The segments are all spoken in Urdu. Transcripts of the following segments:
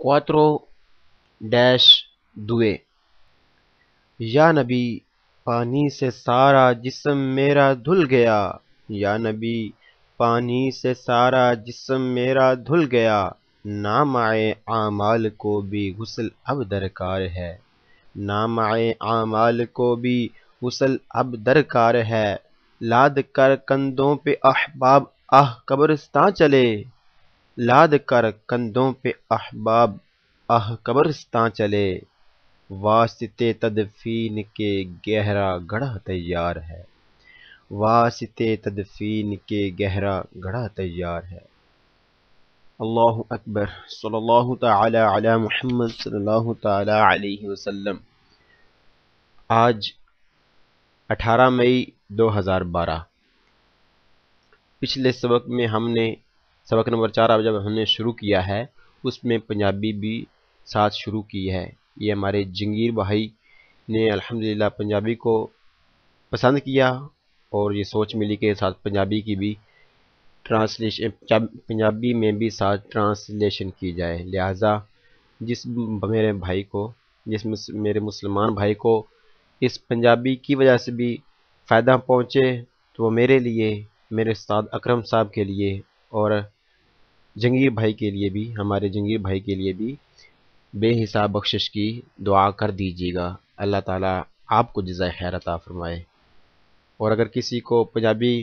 4-2 یا نبی پانی سے سارا جسم میرا دھل گیا، یا نبی پانی سے سارا جسم میرا دھل گیا، نامۂ اعمال کو بھی غسل اب درکار ہے، نامۂ اعمال کو بھی غسل اب درکار ہے، لاد کر کندھوں پہ احباب قبرستاں چلے، لاد کر کندھوں پہ احباب قبرستاں چلے، واسطے تدفین کے گہرا گڑھا تیار ہے، واسطے تدفین کے گہرا گڑھا تیار ہے۔ اللہ اکبر، صلی اللہ تعالی علی محمد صلی اللہ تعالی علیہ وسلم۔ آج 18 مئی 2012۔ پچھلے سبق میں ہم نے سبق نمبر 4 جب ہم نے شروع کیا ہے اس میں پنجابی بھی ساتھ شروع کی ہے۔ یہ ہمارے جنگیر بھائی نے الحمدللہ پنجابی کو پسند کیا اور یہ سوچ ملی کہ ساتھ پنجابی کی بھی ٹرانسلیشن، پنجابی میں بھی ساتھ ٹرانسلیشن کی جائے، لہٰذا جس میرے بھائی کو، میرے مسلمان بھائی کو اس پنجابی کی وجہ سے بھی فائدہ پہنچے تو وہ میرے لیے، میرے استاد اکرم صاحب کے لیے اور جنگیر بھائی کے لیے بھی، ہمارے جنگیر بھائی کے لیے بھی بے حساب بخشش کی دعا کر دیجیے گا۔ اللہ تعالیٰ آپ کو جزائے خیر عطا فرمائے۔ اور اگر کسی کو پنجابی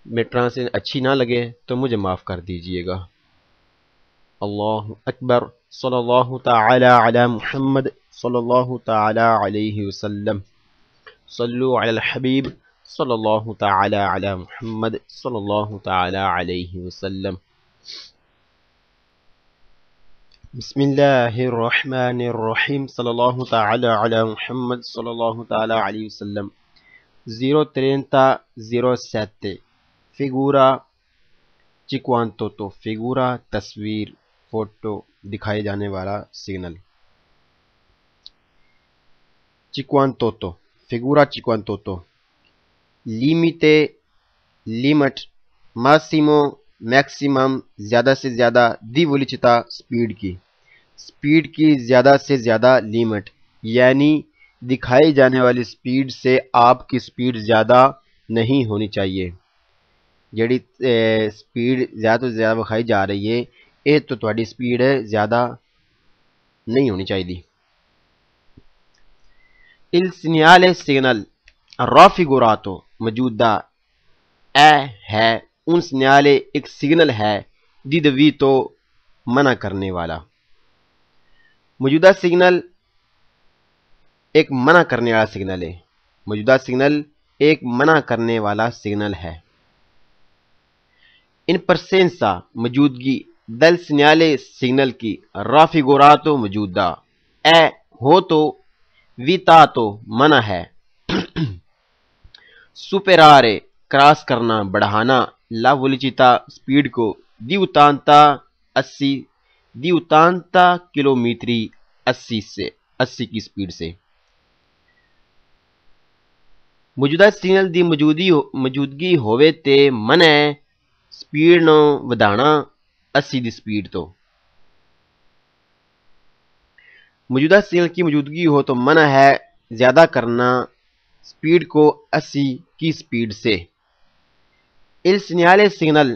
میں ٹرانسلیشن اچھی نہ لگے تو مجھے معاف کر دیجیے گا۔ اللہ اکبر، صلی اللہ تعالی علی محمد صلی اللہ تعالی علیہ وسلم، صلو علی الحبیب صلی اللہ تعالی علی محمد صلی اللہ تعالی علیہ وسلم۔ بسم اللہ الرحمن الرحیم، صلی اللہ تعالی علی محمد صلی اللہ تعالی علیہ وسلم۔ 030-07 فگورا چکوانتوتو، فگورا تصویر، فوٹو دکھائے جانے والا سگنل۔ چکوانتوتو، فگورا چکوانتوتو، لیمیتے، لیمٹ، ماسیمو، میکسیمم، زیادہ سے زیادہ، دی ویلوچیتا، سپیڈ کی زیادہ سے زیادہ لیمٹ، یعنی دکھائی جانے والی سپیڈ سے آپ کی سپیڈ زیادہ نہیں ہونی چاہیے۔ جڑی سپیڈ زیادہ سے زیادہ دکھائی جا رہی ہے یہ تو تھوڑی سپیڈ زیادہ نہیں ہونی چاہیے۔ il segnale signal raffigurato موجودہ ہے un segnale ایک سگنل ہے di divieto منع کرنے والا۔ موجودہ سگنل ایک منع کرنے والا سگنل ہے، موجودہ سگنل ایک منع کرنے والا سگنل ہے۔ ان پرسینسا موجودگی دل سگنالے سگنل کی، رافیگوراتو موجودہ، ہو تو ویتاتو منع ہے، سپرارے کراس کرنا بڑھانا، لا ویلوچیتا سپیڈ کو، دیوتانتا 80 کلومیٹری 80 کی سپیڈ سے۔ موجودہ سگنل دی موجودگی ہوئے تے منع سپیڈ نو ودانا 80 دی سپیڈ تو۔ موجودہ سگنل کی موجودگی ہو تو منع ہے زیادہ کرنا سپیڈ کو 80 کی سپیڈ سے۔ il segnale signal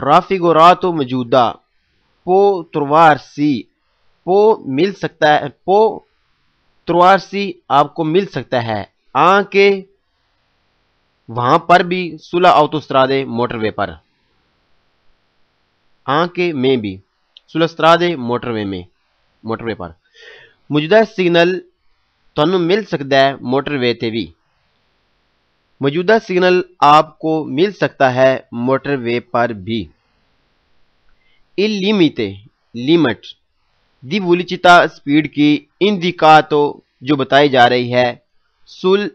raffigurato موجودہ پو تروارسی، پو مل سکتا ہے، پو تروارسی آپ کو مل سکتا ہے، کے وہاں پر بھی سولا آٹوسترادے موٹر وے پر، کے میں بھی سولا استرادے موٹر وے پر موجودہ سگنل تھانوں مل سکتا ہے موٹر وے تے بھی، موجودہ سگنل آپ کو مل سکتا ہے موٹر وے پر بھی۔ il limite لیمٹ دی ویلوچیتا سپیڈ کی، اندیکاتو جو بتائی جا رہی ہے، سول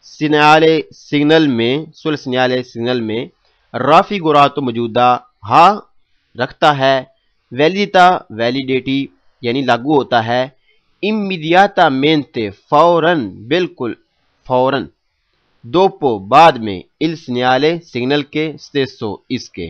سگنالے سگنل میں، رافیگوراتو موجودہ، ہاں رکھتا ہے، ویلیڈیتا ویلیڈیٹی یعنی لاگو ہوتا ہے، امیڈیاتامینتے فوراً، بالکل فوراً، دوپو بعد میں، il segnale سگنل کے، stesso اس کے۔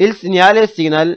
Il segnale signal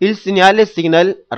Il segnale signal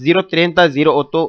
030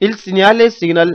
Il segnale signal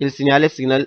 Il segnale signal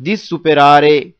di superare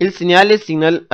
Il segnale signal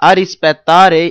a rispettare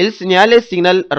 Il segnale signal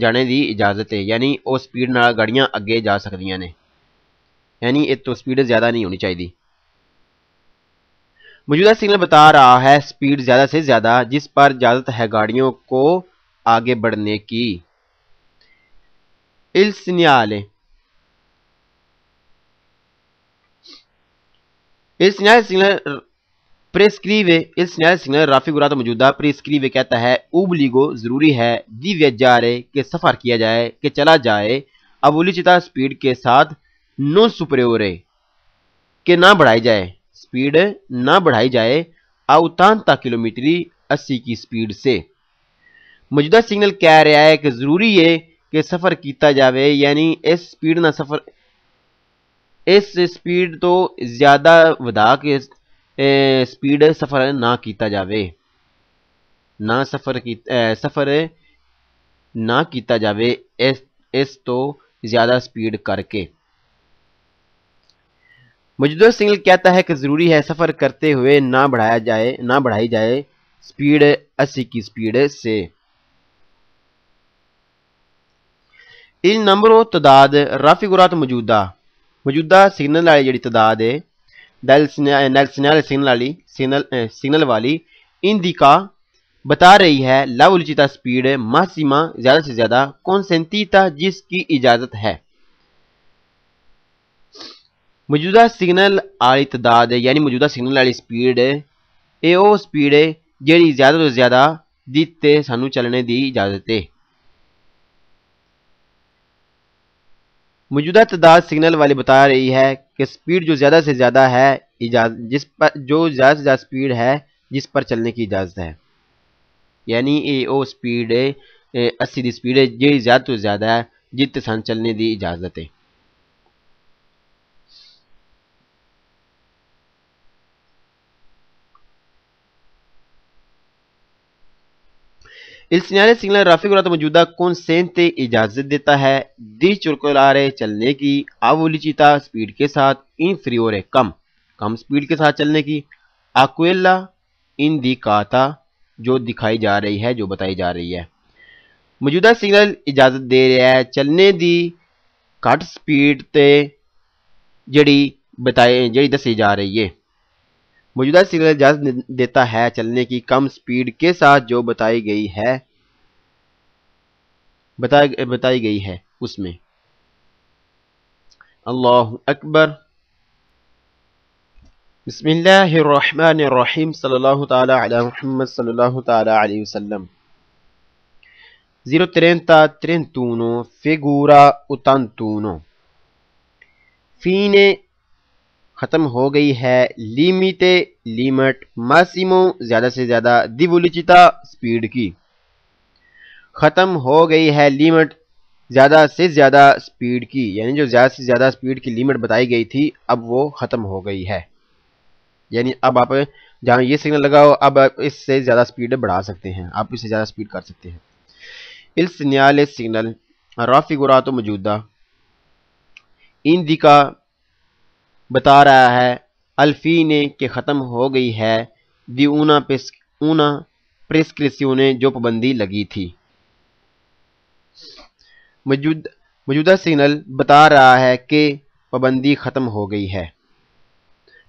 جانے دی اجازت ہے، یعنی وہ سپیڈ نال گاڑیاں اگے جا سکدیاں نے، یعنی یہ تو سپیڈ زیادہ نہیں ہونی چاہیے۔ موجودہ سگنل بتا رہا ہے سپیڈ زیادہ سے زیادہ جس پر اجازت ہے گاڑیوں کو آگے بڑھنے کی۔ Il segnale سگنل رافیگوراتو موجودہ پریسکریوے کہتا ہے اوبلیگو ضروری ہے دی ویجارے کہ سفر کیا جائے کہ چلا جائے اولیچتا سپیڈ کے ساتھ نو سپریورے کہ نہ بڑھائی جائے، سپیڈ نہ بڑھائی جائے اوتانتا کلومیٹری 80 کی سپیڈ سے۔ موجودہ سگنل کہہ رہا ہے کہ ضروری ہے کہ سفر کیتا جاوے، یعنی اس سپیڈ تو زیادہ ودا کے سپیڈ سفر نہ کیتا جاوے، سفر نہ کیتا جاوے اس تو زیادہ سپیڈ کر کے۔ موجودہ سگنل کہتا ہے کہ ضروری ہے سفر کرتے ہوئے نہ بڑھائی جائے سپیڈ 80 کی سپیڈ سے۔ il numero تعداد رافیگوراتو موجودہ سگنل والی جڑی تعداد ہے سگنل والی اندیکا بتا رہی ہے لا velocità سپیڈ ماسیما زیادہ سے زیادہ consentita جس کی اجازت ہے۔ موجودہ سگنل والی تعداد یعنی موجودہ سگنل والی سپیڈ اے او سپیڈ ہے جیڑی زیادہ تو زیادہ دیتے سانو چلنے دی اجازت ہے۔ موجودہ تعداد سگنل والی بتا رہی ہے کہ سپیڈ جو زیادہ سے زیادہ ہے زیادہ سے زیادہ سپیڈ ہے جس پر چلنے کی اجازت ہے، یعنی اے او سپیڈ 80 دی سپیڈ ہے جیڑی زیادہ تو زیادہ ہے جت سان چلنے دی اجازت ہے۔ il segnale سگنل رافیگوراتو موجودہ consente اجازت دیتا ہے دی چرکولارے چلنے کی اولیچیتا سپیڈ کے ساتھ انفریورے کم سپیڈ کے ساتھ چلنے کی آکویلا اندیکاتا جو دکھائی جا رہی ہے جو بتائی جا رہی ہے۔ موجودہ سگنل اجازت دے رہا ہے چلنے دی کٹ سپیڈ تے جڑی دسی جا رہی ہے۔ موجودہ سگنل اجازت دیتا ہے چلنے کی کم سپیڈ کے ساتھ جو بتائی گئی ہے اس میں۔ اللہ اکبر۔ بسم اللہ الرحمن الرحیم صلی اللہ تعالی علی محمد صلی اللہ تعالی علیہ وسلم۔ 030-31 figura 81 فینے ختم ہو گئی ہے لیمٹ ماسیمو زیادہ سے زیادہ دی velocità سپیڈ کی، ختم ہو گئی ہے لیمٹ زیادہ سے زیادہ سپیڈ کی، یعنی جو زیادہ سے زیادہ سپیڈ کی لیمٹ بتائی گئی تھی اب وہ ختم ہو گئی ہے، یعنی اب آپ جہاں یہ سگنل لگاؤ اب اس سے زیادہ سپیڈ بڑھا سکتے ہیں، آپ اس سے زیادہ سپیڈ کر سکتے ہیں۔ il segnale سگنل رافیگوراتو موجودہ اندیکا بتا رہا ہے الفینے کہ ختم ہو گئی ہے دی اونا پریسکریسیونے جو پابندی لگی تھی۔ موجودہ سگنل بتا رہا ہے کہ پابندی ختم ہو گئی ہے۔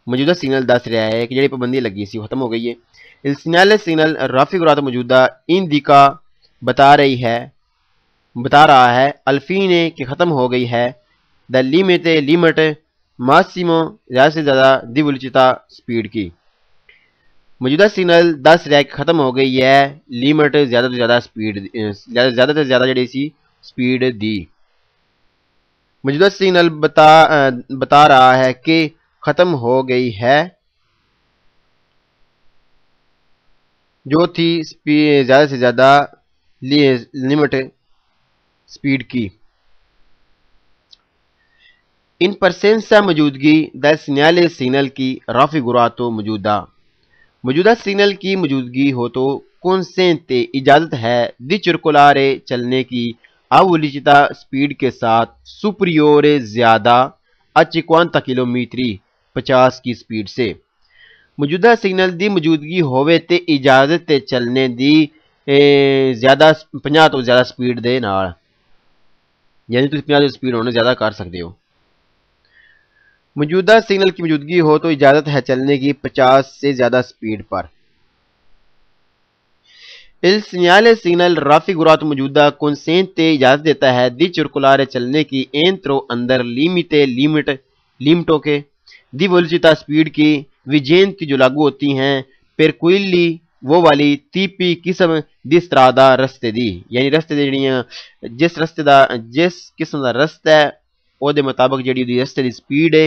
موجودہ سگنل دس رہا ہے کہ جڑی پابندی لگی سی وہ ختم ہو گئی ہے۔ il segnale سگنل رافیگوراتو موجودہ اندیکا بتا رہا ہے الفینے کہ ختم ہو گئی ہے دا لیمٹ ماسیمو زیادہ سے زیادہ دی velocità سپیڈ کی۔ موجودہ سگنل دس رہا ہے کہ ختم ہو گئی ہے لیمٹ زیادہ سے زیادہ جڑی سی سپیڈ دی۔ موجودہ سگنل بتا رہا ہے کہ ختم ہو گئی ہے جو تھی زیادہ سے زیادہ لیمٹ سپیڈ کی۔ ان پرسنسا موجودگی دا segnale سگنل کی رافیگوراتو موجودہ سگنل کی موجودگی ہو تو consente اجازت ہے دی چرکولارے چلنے کی اولیچیتا سپیڈ کے ساتھ سپریورے زیادہ 50 کلومیٹری 50 کی سپیڈ سے۔ موجودہ سگنل دی موجودگی ہوئے تے اجازت چلنے دی زیادہ 50 تو زیادہ سپیڈ دے نال، یعنی تسی 50 کی سپیڈ ہونے زیادہ کر سکتے ہو۔ موجودہ سگنل کی موجودگی ہو تو اجازت ہے چلنے کی 50 سے زیادہ سپیڈ پر۔ Il segnale signal raffigurato موجودہ consente اجازت دیتا ہے di circolare چلنے کی entro اندر لیمٹوں کے di velocità سپیڈ کی vigenti جو لاگو ہوتی ہیں per quelli وہ والی tipi قسم di strada رستے دی، یعنی رستے دی جڑیاں جس قسم دا رستہ ہے او دے مطابق جڑی دی رستے دی سپیڈ ہے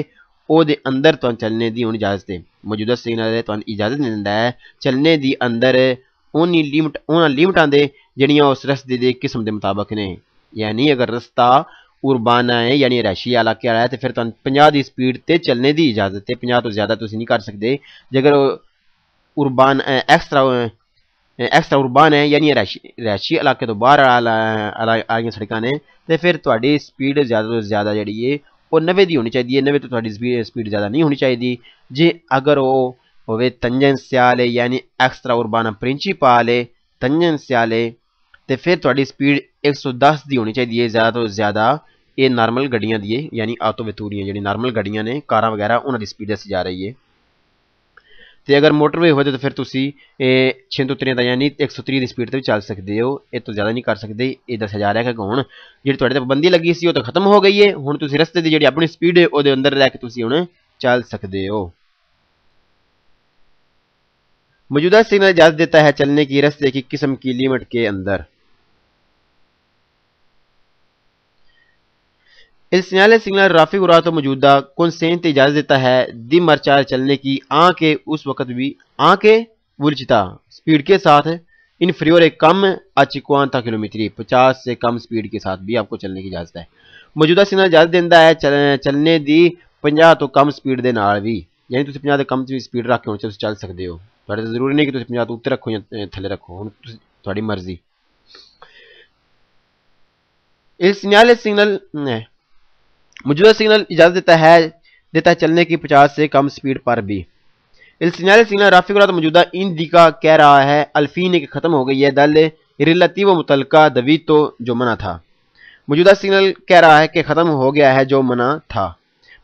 او دے اندر تو چلنے دی ہونی اجازت ہے۔ موجودہ سگنل تو اجازت دیندا ہے چلنے دی اندر اونا لیمٹاں دے جڑیاں اس رستے دے قسم دے مطابق نے، یعنی اگر رستہ اربانا ہے یعنی رہائشی علاقے والا ہے تو پھر تو 50 دی سپیڈ تے چلنے دی اجازت ہے، 50 تو زیادہ تسی نہیں کر سکتے۔ جگر اربان ایکسٹرا اربان ہے یعنی رہائشی علاقے تو باہر آئی سڑکاں نے تو پھر تہاڈی سپیڈ زیادہ تو زیادہ جڑی ہے وہ 90 دی ہونی چاہیے، 90 تو تہاڈی سپیڈ زیادہ نہیں ہونی چاہیے۔ جے اگر وہ ہوئے تنجنسیالے یعنی ایکسٹرا اربانا پرنچیپالے تنجنسیالے تے پھر تہاڈی سپیڈ 110 دی ہونی چاہیے زیادہ تو زیادہ۔ یہ نارمل گڈیاں دی یعنی آٹو ویتوریاں جڑی نارمل گڈیاں نے کاراں وغیرہ انہاں دی سپیڈ دسی جا رہی ہے۔ تے اگر موٹر وے ہوئے تو پھر تسی 630 یعنی 130 دی سپیڈ تے چل سکتے ہو، یہ تو زیادہ نہیں کر سکتے۔ یہ دسیا جا رہا ہے کہ ہن جڑی تہاڈے تے پابندی لگی سی وہ تو ختم ہو گئی ہے، ہن تسی رستے دی جڑی اپنی سپیڈ ہے او دے اندر رہ کے تسی ہن چل سکتے ہو۔ موجودہ سگنل اجازت دیتا ہے چلنے کی رستے کی قسم کی لیمٹ کے اندر۔ Il segnale signal raffigurato موجودہ consente اجازت دیتا ہے di marciare چلنے کی آنکھ اس وقت بھی آنکھ velocità سپیڈ کے ساتھ inferiore کم a 50 کلومیٹر 50 سے کم سپیڈ کے ساتھ بھی آپ کو چلنے کی اجازت ہے۔ موجودہ سگنل اجازت دیتا ہے چلنے دی 50 تو کم سپیڈ دے نال بھی، یعنی تسی 50 تو کم سپیڈ رکھ کے چل سکتے ہو، تہاڈے ضروری نہیں کہ تسی 50 تو اوپر رکھو یا تھلے رکھو، تہاڈی مرضی۔ Il segnale signal موجودہ سگنل اجازت دیتا ہے چلنے کی 50 سے کم سپیڈ پر بھی۔ Il segnale signal raffigurato موجودہ indica کہہ رہا ہے الفین کہ ختم ہو گئی ہے دل relativo متعلقہ دویتو جو منع تھا۔ موجودہ سگنل کہہ رہا ہے کہ ختم ہو گیا ہے جو منع تھا۔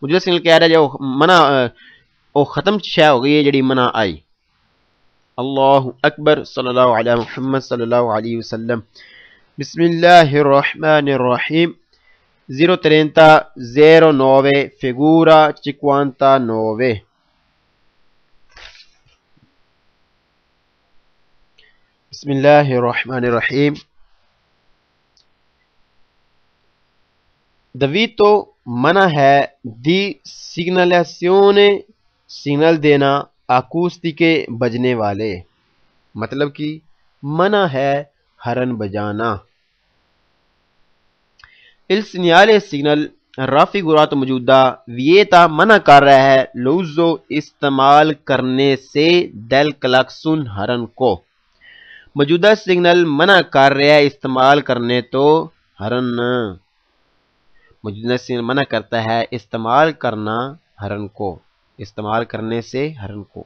موجودہ سگنل کہہ رہا ہے جو منع او ختم شے ہو گئی ہے جڑی منع آئی۔ اللہ اکبر صلی اللہ علیہ محمد صلی اللہ علیہ وسلم۔ بسم اللہ الرحمن الرحیم۔ 03009 figura 59۔ بسم اللہ الرحمن الرحیم۔ دویتو منع ہے دی سگنلیزیone سگنل دینا اکوستیکے بجنے والے، مطلب کہ منع ہے ہرن بجانا۔ Il segnale signal raffigurato موجودہ ویتا منع کر رہا ہے l'uso استعمال کرنے سے del clacson ہرن کو۔ موجودہ سگنل منع کر رہا ہے استعمال کرنے تو ہرن، موجودہ سگنل منع کرتا ہے استعمال کرنا ہرن کو، استعمال کرنے سے ہرن کو۔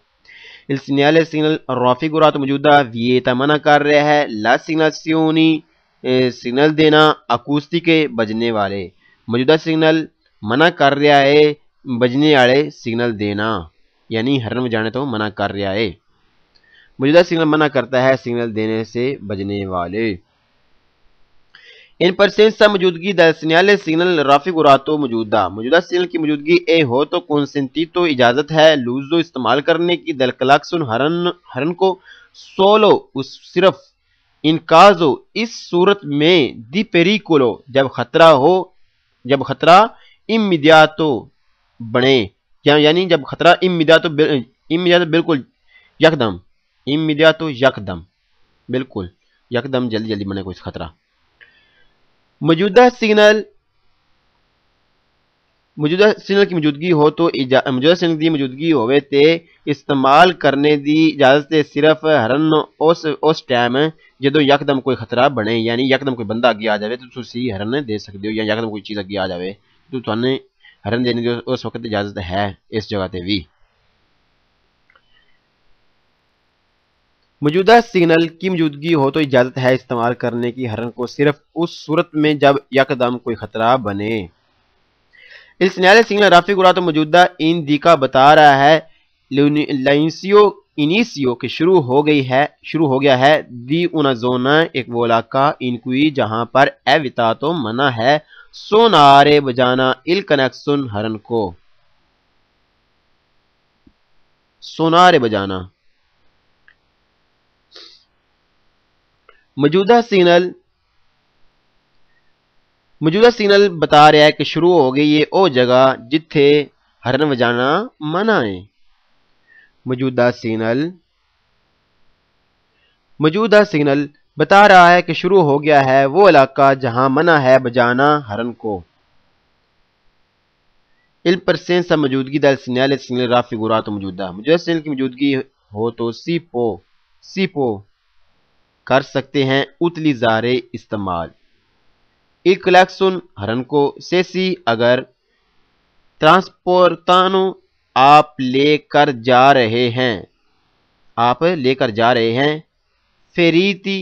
Il segnale signal raffigurato موجودہ ویتا منع کر رہا ہے la segnalazione سگنل دینا اکوستیکے بجنے والے، موجودہ سگنل منع کر رہا ہے بجنے والے سگنل دینا، یعنی ہرن بجانے تو منع کر رہا ہے۔ موجودہ سگنل منع کرتا ہے سگنل دینے سے بجنے والے۔ ان presenza موجودگی del segnale signal raffigurato موجودہ سگنل کی موجودگی اے ہو تو consentito اجازت ہے l'uso استعمال کرنے کی del clacson ہرن کو solo صرف ان کازو اس صورت میں دی پیریکولو جب خطرہ امیڈیاتو بنے، یعنی جب خطرہ امیڈیاتو بالکل یکدم، امیڈیاتو یکدم بالکل یکدم جلدی بنے کوئی خطرہ۔ موجودہ سگنل کی موجودگی ہو تو موجودہ سگنل دی موجودگی ہوئے تے استعمال کرنے دی اجازت ہے صرف ہرن اس ٹائم جدو یکدم کوئی خطرہ بنے، یعنی یکدم کوئی بندہ اگے آ جائے تو تسی ہرن دے سکتے ہو، یا یکدم کوئی چیز اگے آ جائے تو تھانے ہرن دینے دی اس وقت اجازت ہے اس جگہ تے بھی۔ موجودہ سگنل کی موجودگی ہو تو اجازت ہے استعمال کرنے کی ہارن کو صرف اس صورت میں جب یکدم کوئی خطرہ بنے۔ Il segnale raffigurato موجودہ ان دی کا بتا رہا ہے l'inizio inizio کہ شروع ہو گیا ہے دی una zona ایک وہ علاقہ in cui جہاں پر evitato منع ہے suonare بجانا il connection ہارن کو، suonare بجانا۔ موجودہ سگنل بتا رہا ہے کہ شروع ہو گئی ہے او جگہ جتھے ہرن وجانا منع ہے۔ موجودہ سگنل بتا رہا ہے کہ شروع ہو گیا ہے وہ علاقہ جہاں منع ہے بجانا ہرن کو۔ Il presenza موجودگی del segnale raffigurato موجودہ سگنل کی موجودگی ہو تو سی پو کر سکتے ہیں utilizzare استعمال il collection ہرن کو سیسی اگر ٹرانسپورتانو آپ لے کر جا رہے ہیں فیریتی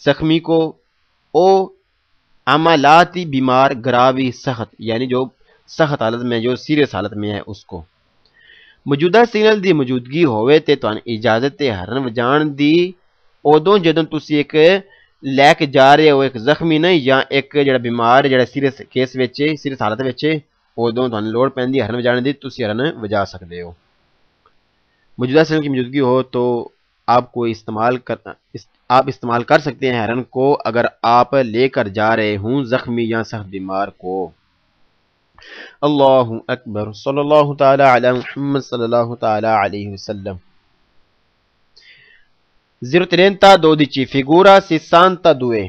زخمی کو او عملاتی بیمار گراوی سخت یعنی جو سخت حالت میں جو سیریس حالت میں ہے اس کو۔ موجودہ سگنل دی موجودگی ہوئے تے تو اجازت ہرن وجان دی ادوں جدوں تسی ایک لے کے جا رہے ہو ایک زخمی نہیں یا ایک جڑا بیمار جڑا سیریس کیس وچ سیریس حالت وچ ادوں تانوں لوڑ پیندی ہرن وجانے دی تسی ہرن وجا سکدے ہو۔ موجودہ سگنل کی موجودگی ہو تو آپ استعمال کر سکتے ہیں ہرن کو اگر آپ لے کر جا رہے ہوں زخمی یا سخت بیمار کو۔ اللہ اکبر صلی اللہ تعالی علی محمد صلی اللہ تعالی علیہ وسلم۔ 032 figura 62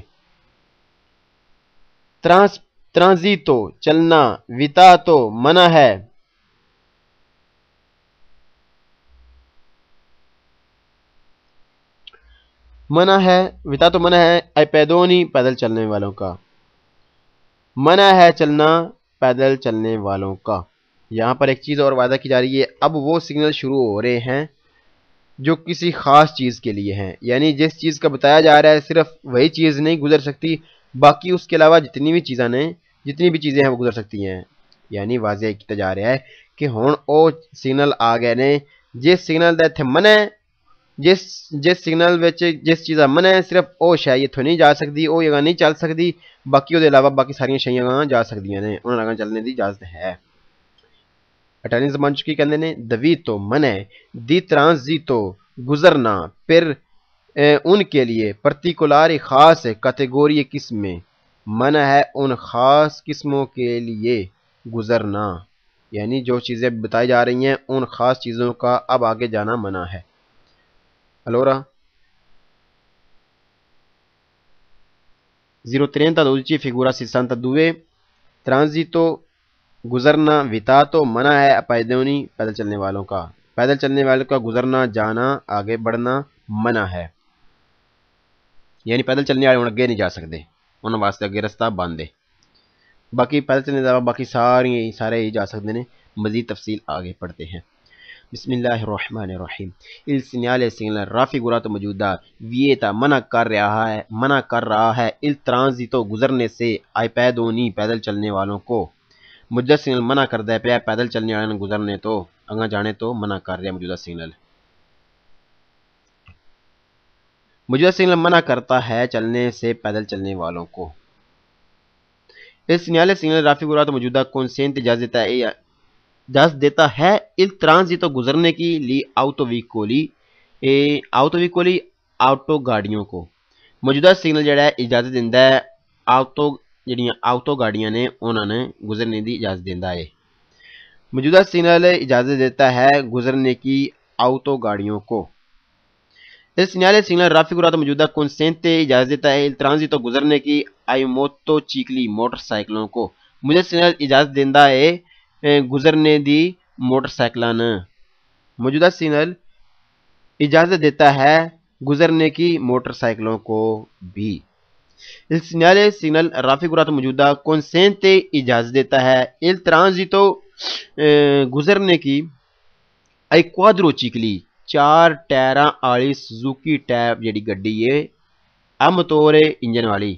transito چلنا vietato منع ہے vietato منع ہے ai pedoni پیدل چلنے والوں کا، منع ہے چلنا پیدل چلنے والوں کا۔ یہاں پر ایک چیز اور وعدہ کی جا رہی ہے، اب وہ سگنل شروع ہو رہے ہیں جو کسی خاص چیز کے لیے ہیں، یعنی جس چیز کا بتایا جا رہا ہے صرف وہی چیز نہیں گزر سکتی، باقی اس کے علاوہ جتنی بھی چیزیں ہیں وہ گزر سکتی ہیں۔ یعنی واضح کیا جا رہا ہے کہ ہون او سگنل آ گئے نے جس سگنل دا ایتھے منع ہے، جس سگنل وچ جس چیز دا منع ہے صرف او شے ایتھوں نہیں جا سکتی، او جگہ نہیں چل سکتی، باقی او دے علاوہ باقی ساری شیاں جا سکدیاں نے، انہاں نال چلنے دی اجازت ہے۔ اٹالین زبان چ کی کہندے نے دویتو منع دی ٹرانزیتو گزرنا پھر ان کے لیے پرٹیکولاری خاص کیٹیگوری قسمیں منع ہے ان خاص قسموں کے لیے گزرنا، یعنی جو چیزیں بتائی جا رہی ہیں ان خاص چیزوں کا اب آگے جانا منع ہے۔ allora 032 figura 62 transito گزرنا vietato منع ہے پیدونی پیدل چلنے والوں کا گزرنا جانا آگے بڑھنا منع ہے، یعنی پیدل چلنے والے اگے نہیں جا سکتے، انہوں واسطے اگے رستہ بند ہے، باقی پیدل چلنے کے علاوہ باقی سارے ہی جا سکتے ہیں۔ مزید تفصیل آگے پڑھتے ہیں۔ بسم اللہ الرحمن الرحیم۔ il segnale raffigurato موجودہ vieta منع کر رہا ہے il transito گزرنے سے ai pedoni پیدل چلنے والوں کو۔ موجودہ سگنل منع کردہ پیا پیدل چلنے والے گزرنے تو اگاں جانے تو منع کر رہا موجودہ سگنل منع کرتا ہے چلنے سے پیدل چلنے والوں کو۔ اس سگنل raffigurato موجودہ consente اجازت دیتا ہے il transito گزرنے کی لی آٹو ویکولی آٹو گاڑیوں کو۔ موجودہ سگنل جڑا ہے اجازت دیندہ ہے آٹو گاڑیاں نے انہوں نے گزرنے دی اجازت دیندہ ہے۔ موجودہ سگنل اجازت دیتا ہے گزرنے کی آٹو گاڑیوں کو۔ اس سگنل raffigurato موجودہ consente اجازت دیتا ہے il transito گزرنے کی ai motocicli موٹر سائیکلوں کو۔ موجودہ سگنل اجازت دیندہ ہے گزرنے دی موٹر سائیکلان۔ موجودہ سگنل اجازت دیتا ہے گزرنے کی موٹر سائیکلوں کو بھی۔ il سگنل raffigurato موجودہ consente اجازت دیتا ہے il transito گزرنے کی ai quadrocicli 4 ਟਾਇਰਾਂ ਵਾਲੀ ਸੁਜ਼ੂਕੀ ਟੈਬ ਜਿਹੜੀ ਗੱਡੀ ਏ ਆਮ ਤੌਰ ਇੰਜਨ ਵਾਲੀ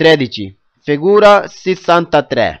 033 figura 63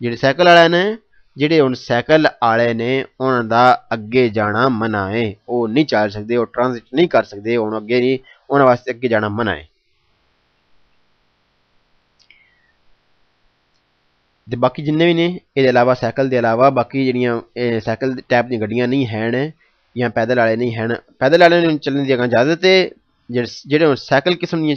ਜਿਹੜੇ ਸਾਈਕਲ ਵਾਲੇ ਨੇ ਜਿਹੜੇ ਹੁਣ ਸਾਈਕਲ ਵਾਲੇ ਨੇ ਉਹਨਾਂ ਦਾ ਅੱਗੇ ਜਾਣਾ ਮਨਾ ਹੈ ਉਹ ਨਹੀਂ ਚੱਲ ਸਕਦੇ ਉਹ ਟ੍ਰਾਂਜ਼ਿਟ ਨਹੀਂ ਕਰ ਸਕਦੇ ਹੁਣ ਅੱਗੇ ਨਹੀਂ ਉਹਨਾਂ ਵਾਸਤੇ ਅੱਗੇ ਜਾਣਾ ਮਨਾ ਹੈ ਤੇ ਬਾਕੀ ਜਿੰਨੇ ਵੀ ਨੇ ਇਹਦੇ ਇਲਾਵਾ ਸਾਈਕਲ ਦੇ ਇਲਾਵਾ ਬਾਕੀ ਜਿਹੜੀਆਂ ਸਾਈਕਲ ਟਾਈਪ ਦੀਆਂ ਗੱਡੀਆਂ ਨਹੀਂ ਹਨ ਜਾਂ ਪੈਦਲ ਵਾਲੇ ਨਹੀਂ ਹਨ ਪੈਦਲ ਵਾਲਿਆਂ ਨੂੰ ਚੱਲਣ ਦੀ ਇਜਾਜ਼ਤ ਹੈ ਜਿਹੜੇ ਹੁਣ ਸਾਈਕਲ ਕਿਸਮ ਦੀਆਂ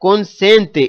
consente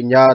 50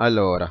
allora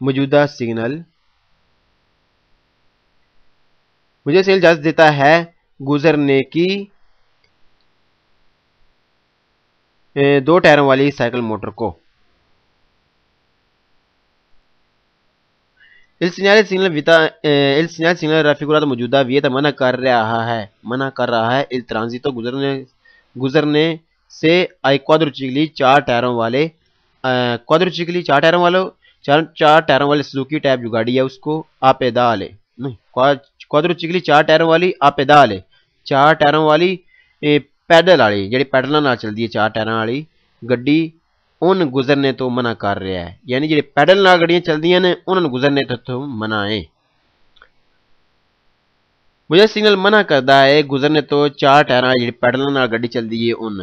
موجودہ سگنل اجازت دیتا ہے گزرنے کی 2 ٹائروں والی سائیکل موٹر کو۔ سگنل رافیگورات موجودہ ویت منع کر رہا ہے il transito گزرنے سے ai quadricicli 4 ٹائروں والے سزوکی ٹائپ جو گاڑی ہے اس کو a pedale quadricicli 4 ٹائروں والی a pedale 4 ٹائروں والی پیڈل والی جڑی پیڈلاں نال چلدی ہے 4 ٹائراں والی گڈی ان گزرنے تو منع کر رہا ہے، یعنی جڑے پیڈل نال گڈیاں چلدیاں نے انہاں گزرنے تو منع ہے۔ موجودہ سگنل منع کردا ہے گزرنے تو 4 ٹائراں والی جڑی پیڈلاں نال گڈی چلدی ہے ان۔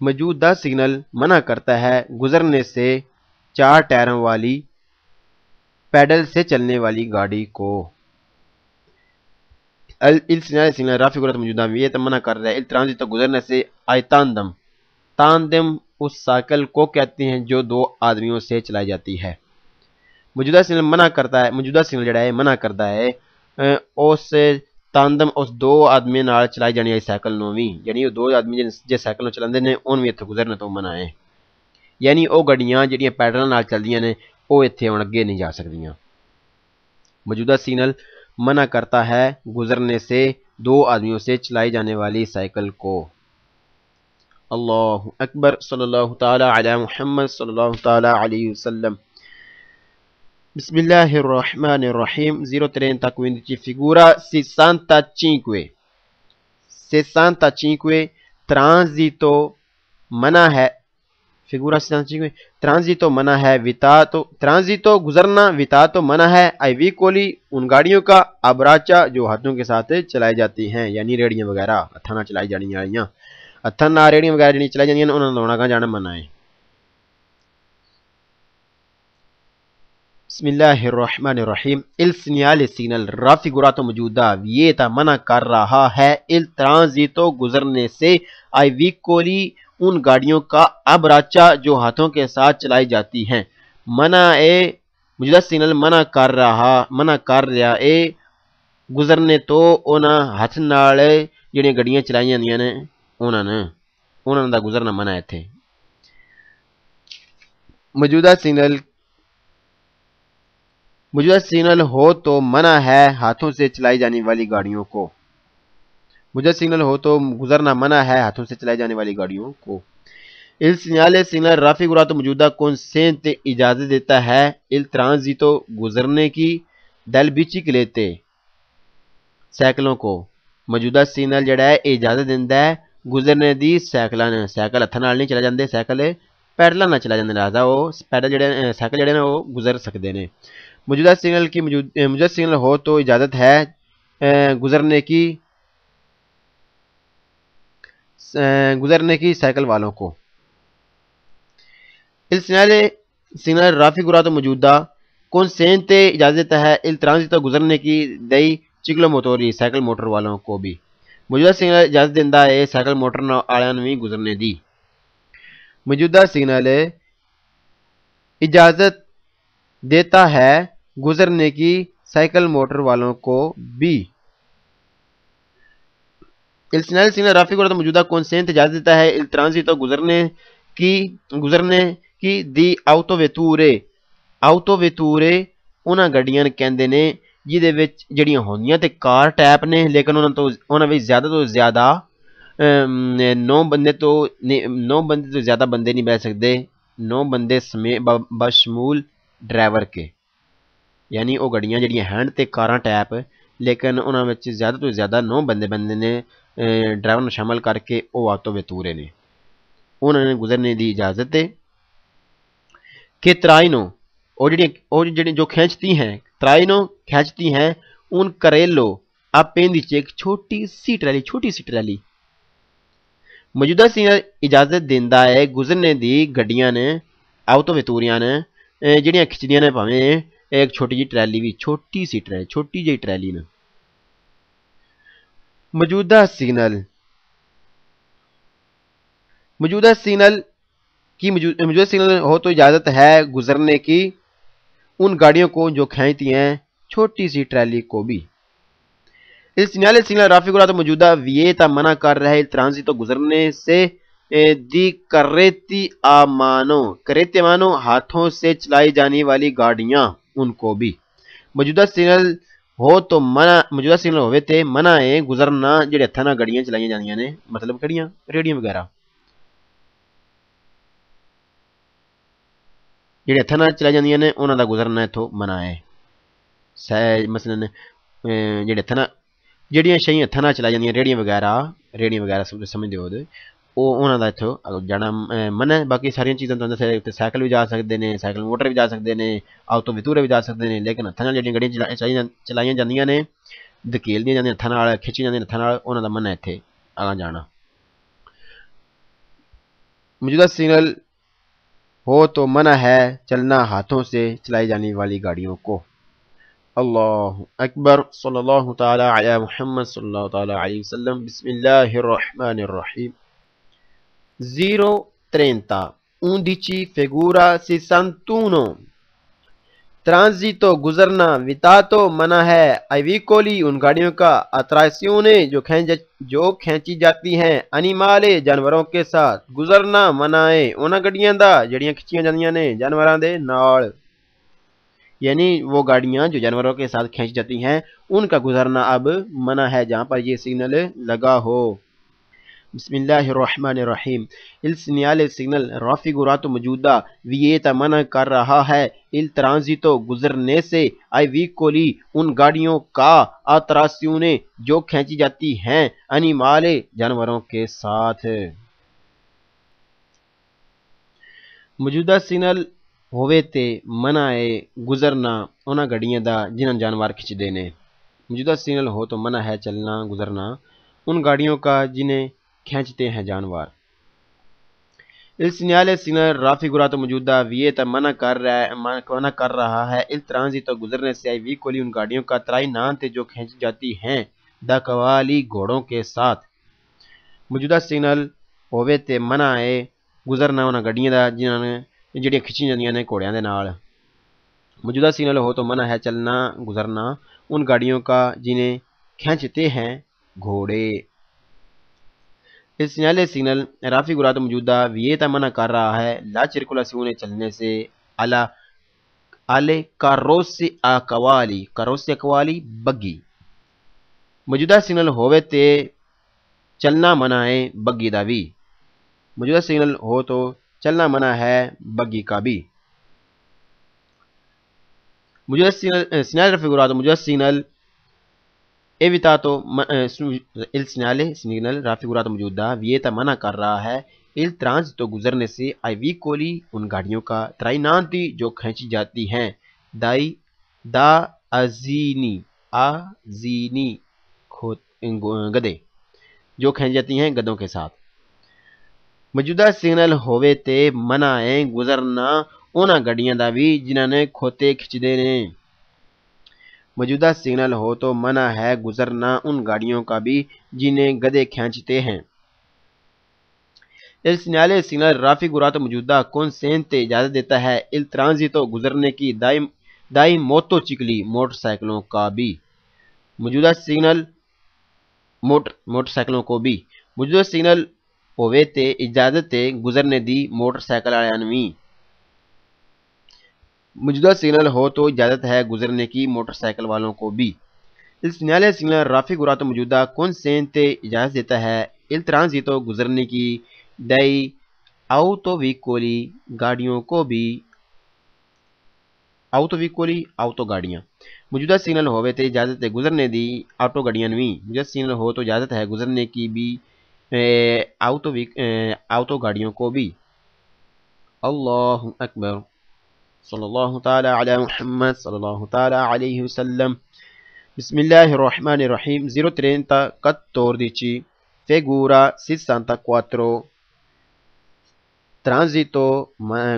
موجودہ سگنل منع کرتا ہے گزرنے سے 4 ٹائروں والی پیڈل سے چلنے والی گاڑی کو۔ سگنل رافیگورات موجودہ ویت منع کر رہا ہے il transito گزرنے سے ai tandem اس سائیکل کو کہتے ہیں جو 2 آدمیوں سے چلائی جاتی ہے۔ موجودہ سگنل منع کرتا ہے اس تاندم اس 2 آدمی نال چلائی جانی والی سائیکل نو بھی، یعنی 2 آدمی جس سائیکل نو چلاندے نے ان بھی اتھے گزرنے تو منع ہے، یعنی او گڈیاں جڑیاں پیڈلاں نال چلدیاں نے او اتھے ہن اگے نہیں جا سکدیاں۔ موجودہ سگنل منع کرتا ہے گزرنے سے 2 آدمیوں سے چلائی جانے والی سائیکل کو۔ اللہ اکبر صلی اللہ تعالی علی محمد صلی اللہ تعالی علیہ وسلم۔ بسم اللہ الرحمن الرحیم 030 figura 65 transito منع ہے figura 65 transito منع ہے transito گزرنا vitato منع ہے ai veicoli ان گاڑیوں کا abbraccia جو ہاتھوں کے ساتھ چلائی جاتی ہیں، یعنی ریڑیاں وغیرہ ہتھاں نال چلائی جانی والیاں، ہتھاں نال ریڑیاں وغیرہ جڑی چلائی جاندیاں انہاں نوں آگے جانا منع ہے۔ بسم اللہ الرحمن الرحیم il segnale signal رافیگورات موجودہ ویتا منع کر رہا ہے il transito گزرنے سے ai veicoli ان گاڑیوں کا abbraccia جو ہاتھوں کے ساتھ چلائی جاتی ہیں۔ موجودہ سگنل منع کر رہا ہے گزرنے تو انہاں ہاتھ نال جڑیاں گڈیاں چلائی جاندیاں نے انہاں دا گزرنا منع ہے ایتھے۔ موجودہ سگنل ہو تو منع ہے ہاتھوں سے چلائی جانے والی گاڑیوں کو۔ موجودہ سگنل ہو تو گزرنا منع ہے ہاتھوں سے چلائی جانے والی گاڑیوں کو۔ il segnale signal رافیگورات موجودہ consente اجازت دیتا ہے il transito گزرنے کی del biciclette سائیکلوں کو۔ موجودہ سگنل جڑا ہے اجازت دیندا ہے گزرنے دی سائیکلاں نے، سائیکل ہتھاں نال نہیں چلا جاندے، سائیکل پیڈلاں نال چلا جاندے، لہذا وہ سائیکل جڑے نے وہ گزر سکدے نے۔ موجودہ سگنل ہو تو اجازت ہے گزرنے کی سائیکل والوں کو۔ il segnale رافیگورات موجودہ consente اجازت دیتا ہے il transito گزرنے کی dei ciclomotori سائیکل موٹر والوں کو بھی۔ موجودہ سگنل اجازت دیندا ہے سائیکل موٹر والوں بھی گزرنے دی۔ موجودہ سگنل اجازت دیتا ہے گزرنے کی سائیکل موٹر والوں کو بھی۔ il segnale رافیگورات موجودہ consente اجازت دیتا ہے il transito گزرنے کی دی autovetture انہاں گڈیاں کہندے نے جہدے وچ جڑیاں ہوندیاں تے کار ٹائپ نے لیکن انہاں وچ زیادہ تو زیادہ 9 بندے تو زیادہ بندے نہیں بیٹھ سکدے، 9 بندے بشمول ڈرائیور کے، یعنی وہ گڈیاں جڑیاں ہین تے کاراں ٹائپ لیکن انہاں وچ زیادہ تو زیادہ 9 بندے نے ڈرائیور نوں شامل کر کے وہ autovetture نے، انہوں نے گزرنے دی اجازت ہے۔ کہ ترائنو جو کھینچتی ہیں ان کریلو اپینڈیچ ایک چھوٹی سی ٹرالی۔ موجودہ سگنل اجازت دیندا ہے گزرنے دی گڈیاں نے autovetture نے جڑیاں کھچدیاں نے بھاویں ایک چھوٹی جی ٹرالی بھی چھوٹی جی ٹرالی نے۔ موجودہ سگنل موجودہ سگنل کی موجودہ سگنل ہو تو اجازت ہے گزرنے کی ان گاڑیوں کو جو کھینچتی ہیں چھوٹی سی ٹرالی کو بھی. Il segnale raffigurato موجودہ vieta منع کر رہا ہے il transito گزرنے سے di carretti a mano carretti a mano ہاتھوں سے چلائی جانے والی گاڑیاں ان کو بھی. موجودہ سگنل ہو تو منع موجودہ سگنل ہوئے تے منع ہے گزرنا جڑے ہتھاں نال گاڑیاں چلائیاں جاندیاں نے مطلب کہڑیاں ریڑیاں وغیرہ جڑے ہتھاں نال چلائی جاندیاں نے انہاں دا گزرنا اتھوں منع ہے. مثلا جڑے ہتھاں نال جڑیاں شیاں ہتھاں نال چلائی جاندیاں ریڑیاں وغیرہ سمجھ ہو وہ انہاں دا اتھوں جانا منع ہے. باقی ساری چیزاں تو سائیکل بھی جا سکدے نے سائیکل موٹر بھی جا سکدے نے آٹو ویتورے بھی جا سکدے نے لیکن ہتھاں نال جڑیاں گاڑیاں چلائیاں جاندیاں نے دھکیل دیاں جاندیاں ہتھاں نال کھچی جاندیاں ہتھاں نال انہاں دا منع ہے اتھے آگاں جانا. موجودہ سگنل ہو تو منع ہے چلنا ہاتھوں سے چلائی جانے والی گاڑیوں کو. اللہ اکبر صلی اللہ تعالی علی محمد صلی اللہ تعالی علیہ وسلم. بسم اللہ الرحمن الرحیم. 0:30 11 figura 61 transito گزرنا vitato منع ہے ai veicoli ان گاڑیوں کا attrazione جو کھینچی جاتی ہیں animale جانوروں کے ساتھ گزرنا منع ہے انہاں گاڑیاں دا جڑیاں کھچیاں جاندیاں نے جانوراں دے نال یعنی وہ گاڑیاں جو جانوروں کے ساتھ کھینچ جاتی ہیں ان کا گزرنا اب منع ہے جہاں پر یہ سگنل لگا ہو. بسم اللہ الرحمن الرحیم. il segnale سگنل raffigurato موجودہ vieta منع کر رہا ہے il transito گزرنے سے ai veicoli ان گاڑیوں کا attrazione جو کھینچی جاتی ہیں animale جانوروں کے ساتھ. موجودہ سگنل ہوئے تے منع ہے گزرنا انہاں گاڑیاں دا جنہاں جانور کھچدے نے. موجودہ سگنل ہو تو منع ہے چلنا گزرنا ان گاڑیوں کا جنہیں کھینچتے ہیں جانور. il segnale سگنل raffigurato موجودہ vieta منع کر رہا ہے il transito گزرنے سے ai veicoli ان گاڑیوں کا trainante جو کھینچ جاتی ہیں da cavalli گھوڑوں کے ساتھ. موجودہ سگنل ہوئے تے منع ہے گزرنا انہاں گاڑیاں دا جڑیاں کھچی جاندیاں نے گھوڑیاں دے نال. موجودہ سگنل ہو تو منع ہے چلنا گزرنا ان گاڑیوں کا جنہیں کھینچتے ہیں گھوڑے. il segnale سگنل raffigurato موجودہ vieta منع کر رہا ہے la circolazione چلنے سے alle carrozze a cavalli بگی. موجودہ سگنل ہوئے تے چلنا منع ہے بگی دا بھی. موجودہ سگنل ہو تو چلنا منع ہے بگی کا بھی. موجودہ سگنل raffigurato موجودہ signal evitato il segnale signal raffigurato موجودہ vieta منع کر رہا ہے il transito گزرنے سے ai veicoli ان گاڑیوں کا trainanti جو کھینچی جاتی ہیں da azini گدے جو کھینچ جاتی ہیں گدوں کے ساتھ. موجودہ سگنل ہوئے تے منع ہے گزرنا انہاں گاڑیاں دا بھی جنہاں نے کھوتے کھچدے نے. موجودہ سگنل ہو تو منع ہے گزرنا ان گاڑیوں کا بھی جنہیں گدے کھینچتے ہیں. il segnale سگنل raffigurato موجودہ consente اجازت دیتا ہے il transito گزرنے کی dai motocicli موٹر سائیکلوں کا بھی. موجودہ سگنل موٹر سائیکلوں کو بھی. موجودہ سگنل ہوئے تے اجازت ہے گزرنے دی موٹر سائیکل والیاں نوں. موجودہ سگنل ہو تو اجازت ہے گزرنے کی موٹر سائیکل والوں کو بھی. il segnale سگنل raffigurato موجودہ consente اجازت دیتا ہے il transito گزرنے کی dai auto veicoli گاڑیوں کو بھی. auto veicoli auto گاڑیاں. موجودہ سگنل ہوئے تے اجازت ہے گزرنے دی آٹو گاڑیاں نوں. موجودہ سگنل ہو تو اجازت ہے گزرنے کی بھی آٹو گاڑیوں کو بھی. اللہ اکبر صلی اللہ تعالی علی محمد صلی اللہ تعالی علیہ وسلم. بسم اللہ الرحمن الرحیم. 0:14 figura 64 transito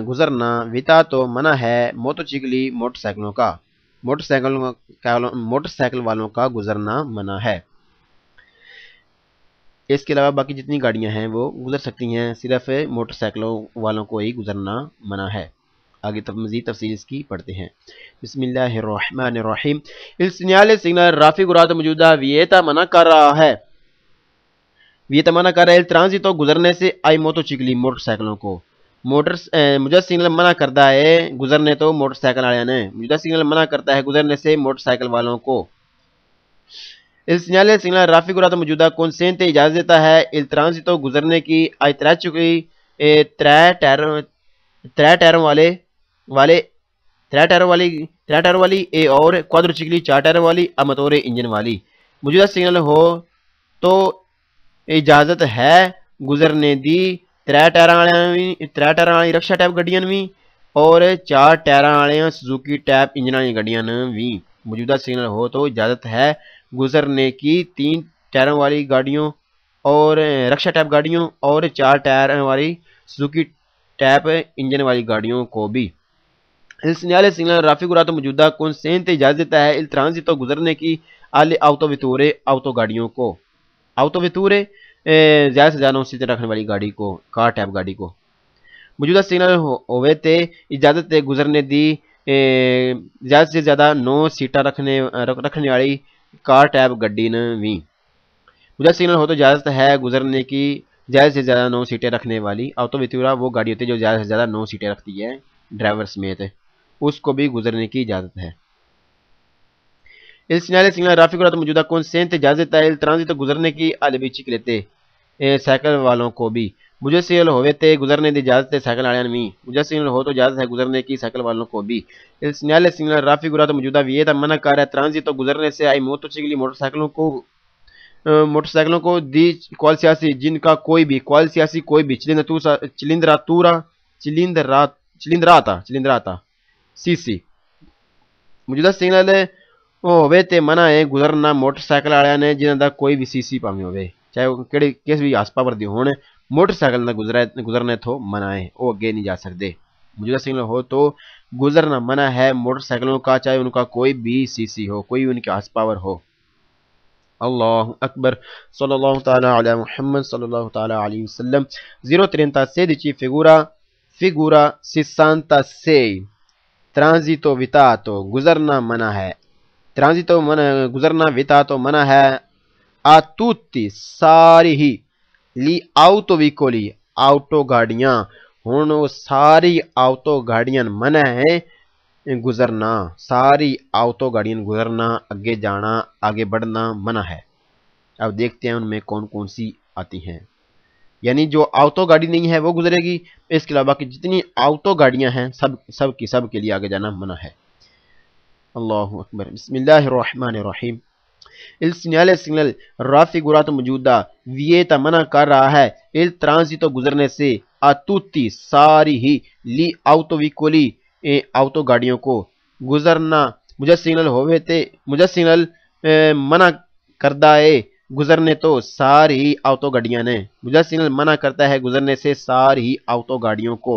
گزرنا vitato منع ہے motocicli موٹر سائیکلوں کا موٹر سائیکل والوں کا گزرنا منع ہے. اس کے علاوہ باقی جتنی گاڑیاں ہیں وہ گزر سکتی ہیں، صرف موٹر سائیکلوں والوں کو ہی گزرنا منع ہے۔ آگے مزید تفصیل اس کی پڑھتے ہیں۔ بسم اللہ الرحمن الرحیم۔ Il segnale raffigurato موجودہ ویتا منع کر رہا ہے، ویتا منع کر رہا ہے ٹرانزیٹو گزرنے سے آئی موٹو چکلی موٹر سائیکلوں کو۔ موجودہ سگنل منع کرتا ہے گزرنے تو موٹر سائیکل والے نے، موجودہ سگنل منع کرتا ہے گزرنے سے موٹر سائیکل والوں کو۔ Il segnale raffigurato موجودہ کنسینٹ اجازت دیتا ہے il transito گزرنے کی آئی ترے چکلی ترے ٹائروں والی اے اور کوادرو چکلی 4 ٹائروں والی امتور انجن والی۔ موجودہ سگنل ہو تو اجازت ہے گزرنے دی 3 ٹائراں والی رکشا ٹائپ گڈیاں بھی اور 4 ٹائراں والی سزوکی ٹائپ انجن والی گڈیاں بھی۔ موجودہ سگنل ہو تو اجازت ہے گزرنے کی 3 ٹائروں والی گاڑیوں اور رکشا ٹائپ گاڑیوں اور 4 ٹائر والی سزوکی ٹائپ انجن والی گاڑیوں کو بھی۔ Il segnale raffigurato موجودہ کنسینٹ اجازت دیتا ہے il transito گزرنے کی alle autovetture آٹو گاڑیوں کو۔ آٹو ویتورے زیادہ سے زیادہ 9 سیٹیں رکھنے والی گاڑی کو، کار ٹائپ گاڑی کو۔ موجودہ سگنل ہوئے تے اجازت ہے گزرنے دی زیادہ سے زیادہ 9 سیٹیں رکھنے والی کار ٹائپ گڈی بھی۔ موجودہ سگنل ہو تو اجازت ہے گزرنے کی زیادہ سے زیادہ 9 سیٹیں رکھنے والی آٹو ویتورا وہ گاڑی ہوتی ہے جو زیادہ سے زیادہ 9 سیٹیں رکھتی ہے ڈرائیور سمیت، اس کو بھی گزرنے کی اجازت ہے۔ Il segnale raffigurato موجودہ کنسینٹ اجازت دیتا ہے il transito گزرنے کی alle biciclette سائیکل والوں کو بھی۔ موجودہ سگنل ہوئے تے گزرنے دی اجازت ہے سائیکل والوں بھی۔ موجودہ سگنل ہو تو اجازت ہے گزرنے کی سائیکل والوں کو بھی۔ Il segnale raffigurato موجودہ ویتا منع کر رہا ہے ٹرانزیٹو گزرنے سے آئی موٹو چکلی موٹر سائیکلوں کو دی کوال سیاسی جن کا کوئی بھی چلندراتا سی سی۔ موجودہ سگنل ہوئے تے منع ہے گزرنا موٹر سائیکل والے نے جنہاں دا کوئی بھی سی سی پاویں ہوئے، چاہے وہ کس بھی ہاس پاور دی ہون، موٹر سائیکل دا گزرنے تو منع ہے، وہ اگے نہیں جا سکتے۔ موجودہ سگنل ہو تو گزرنا منع ہے موٹر سائیکلوں کا، چاہے ان کا کوئی بھی سی سی ہو، کوئی ان کی ہاس پاور ہو۔ اللہ اکبر، صلی اللہ تعالی علی محمد صلی اللہ تعالی علیہ وسلم۔ 036 فigura 66 ٹرانزیٹو ویتاتو گزرنا منع ہے، ٹرانزیٹو گزرنا ویتاتو منع ہے a tutti ساری ہی لی آؤٹو ویکولی آؤٹو گاڑیاں، ہن وہ ساری آؤٹو گاڑیاں منع ہے گزرنا، ساری آؤٹو گاڑیاں گزرنا، آگے جانا آگے بڑھنا منع ہے۔ اب دیکھتے ہیں ان میں کون کون سی آتی ہیں، یعنی جو آؤٹو گاڑی نہیں ہے وہ گزرے گی، اس کے علاوہ باقی جتنی آؤٹو گاڑیاں ہیں سب کے لیے آگے جانا منع ہے۔ اللہ اکبر، بسم اللہ الرحمن الرحیم۔ Il segnale raffigurato موجودہ ویتا منع کر رہا ہے il transito گزرنے سے a tutti ساری ہی لی آؤٹو ویکولی آؤٹو گاڑیوں کو گزرنا۔ موجودہ سگنل منع کردہ ہے گزرنے تو ساری ہی آؤٹو گاڑیاں نے، موجودہ سگنل منع کرتا ہے گزرنے سے ساری ہی آؤٹو گاڑیوں کو۔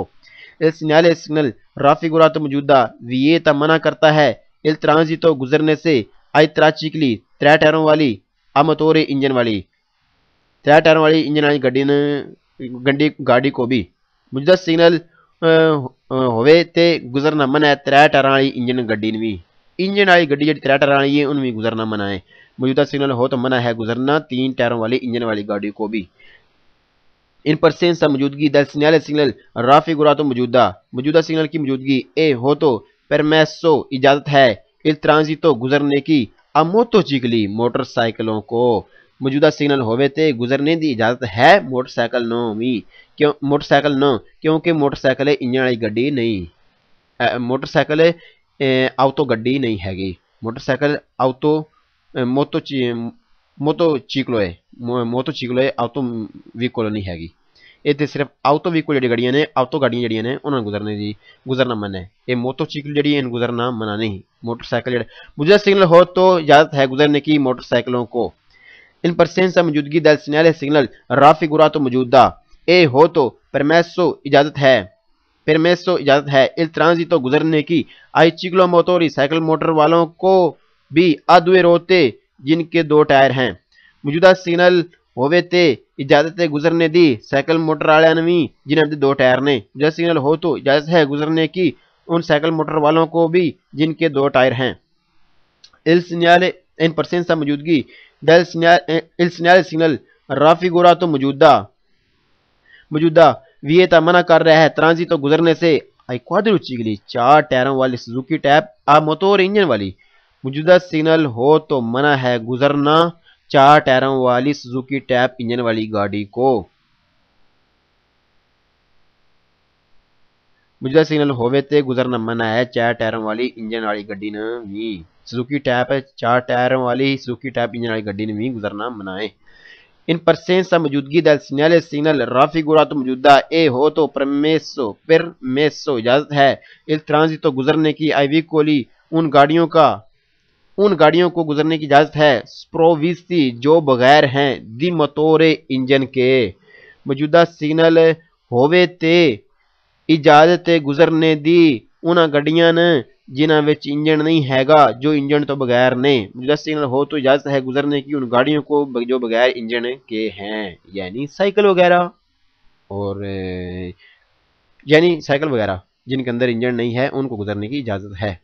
Il segnale raffigurato موجودہ ویتا منع کرتا ہے il transito گزرنے سے آئی تراچیکلی 3 ٹائروں والی امتور انجن والی 3 ٹائروں والی انجن والی گاڑی کو بھی۔ موجودہ سگنل ہوئے تے گزرنا منع ہے 3 ٹائروں والی انجن گڈی بھی، انجن والی گڈی جی 3 ٹائروں والی ہے ان میں گزرنا منع ہے۔ موجودہ سگنل ہو تو منع ہے گزرنا 3 ٹائروں والی انجن والی گاڑی کو بھی۔ ان پرسینسا موجودگی del segnale raffigurato موجودہ سگنل کی موجودگی اے ہو تو پرمیسو اجازت ہے il transito گزرنے کی a moto چکلی موٹر سائیکلوں کو۔ موجودہ سگنل ہوئے تے گزرنے دی اجازت ہے موٹر سائیکل کیونکہ موٹر سائیکل انجن والی گڈی نہیں، موٹر سائیکل آؤٹو گڈی نہیں ہے گی، موٹر سائیکل موٹو چیکلو آؤٹو ویکول نہیں ہے گی، یہ صرف آؤٹو ویکول جی گاڑیاں نے، آؤٹو گاڑیاں جڑیاں نے انہوں نے گزرنا منع ہے، یہ موٹو چیکل جڑی ہے گزرنا منع نہیں، موٹر سائیکل موجودہ سگنل ہو تو اجازت ہے گزرنے کی موٹر سائیکلوں کو۔ ان پرسینسا موجودگی del segnale raffigurato موجودہ اے ہو تو پرمیسو اجازت ہے il transito گزرنے کی آئی چیکلو موٹوری سائیکل موٹر والوں کو بھی ادوے روتے جن کے 2 ٹائر ہیں۔ موجودہ سگنل ہووے تے اجازت ہے گزرنے دی سائیکل موٹر والوں بھی جنہاں دے 2 ٹائر نے، موجودہ سگنل ہو تو اجازت ہے گزرنے کی ان سائیکل موٹر والوں کو بھی جن کے 2 ٹائر ہیں۔ il segnale in presenza موجودگی il segnale signal raffigurato موجودہ ویتا منع کر رہا ہے ترانزیتو گزرنے سے ai quadricicli 4 ٹائروں والی سوزوکی ٹائپ آ موٹور انجن والی موجودہ سگنل ہو تو منع ہے گزرنا 4 ٹائروں والی سوزوکی ٹائپ انجن والی گاڑی کو۔ موجودہ سگنل ہووے تے گزرنا منع ہے 4 ٹائروں والی انجن والی گڈی نے بھی سوزوکی ٹائپ 4 ٹائروں والی سوزوکی ٹائپ انجن والی گڈی نے بھی گزرنا منع ہے۔ ان presenza موجودگی del segnale signal raffigurato موجودہ اے ہو تو permesso اجازت ہے il transito گزرنے کی ai veicoli ان گاڑیوں کو گزرنے کی اجازت ہے sprovvisti جو بغیر ہیں di motore انجن کے۔ موجودہ سگنل ہووے تے اجازت گزرنے دی انہاں گڈیاں نے جنہاں وچ انجن نہیں ہے گا جو انجن تو بغیر نے۔ موجودہ سگنل ہو تو اجازت ہے گزرنے کی ان گاڑیوں کو جو بغیر انجن کے ہیں، یعنی سائیکل وغیرہ اور سائیکل وغیرہ جن کے اندر انجن نہیں ہے ان کو گزرنے کی اجازت ہے۔